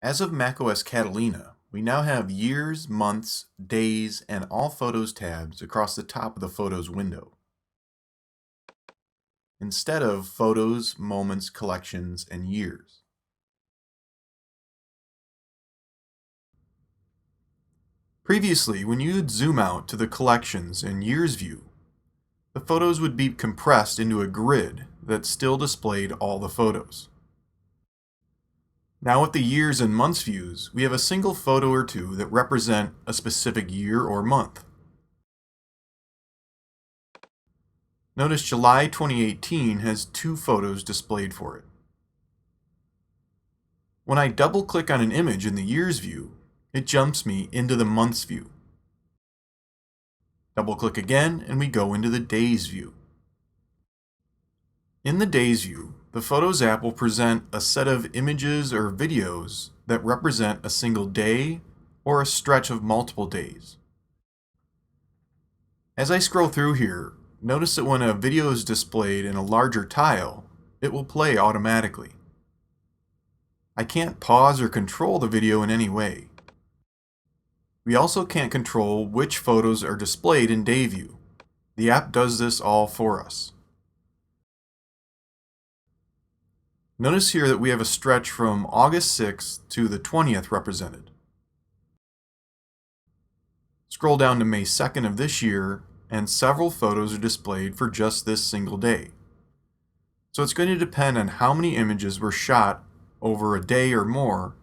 As of macOS Catalina, we now have years, months, days, and all Photos tabs across the top of the Photos window, instead of Photos, Moments, Collections, and Years. Previously, when you'd zoom out to the Collections and Years view, the photos would be compressed into a grid that still displayed all the photos. Now with the Years and Months views, we have a single photo or two that represent a specific year or month. Notice July 2018 has two photos displayed for it. When I double-click on an image in the Years view, it jumps me into the Months view. Double-click again and we go into the Days view. In the Days view, the Photos app will present a set of images or videos that represent a single day or a stretch of multiple days. As I scroll through here, notice that when a video is displayed in a larger tile, it will play automatically. I can't pause or control the video in any way. We also can't control which photos are displayed in Day View. The app does this all for us. Notice here that we have a stretch from August 6th to the 20th represented. Scroll down to May 2nd of this year, and several photos are displayed for just this single day. So it's going to depend on how many images were shot over a day or more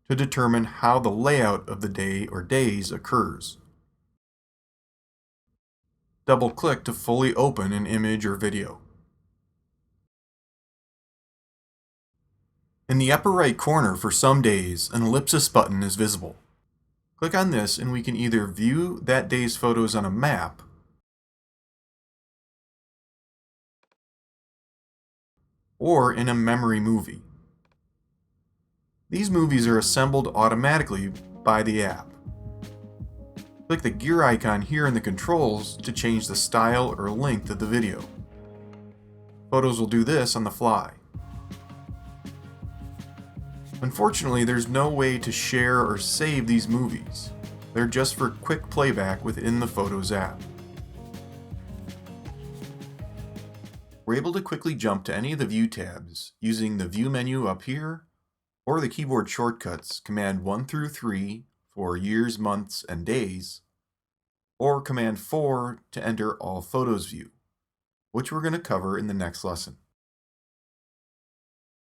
to determine how the layout of the day or days occurs. Double-click to fully open an image or video. In the upper right corner for some days, an ellipsis button is visible. Click on this and we can either view that day's photos on a map or in a memory movie. These movies are assembled automatically by the app. Click the gear icon here in the controls to change the style or length of the video. Photos will do this on the fly. Unfortunately, there's no way to share or save these movies. They're just for quick playback within the Photos app. We're able to quickly jump to any of the View tabs using the View menu up here, or the keyboard shortcuts Command 1 through 3 for years, months, and days, or Command 4 to enter all Photos view, which we're going to cover in the next lesson.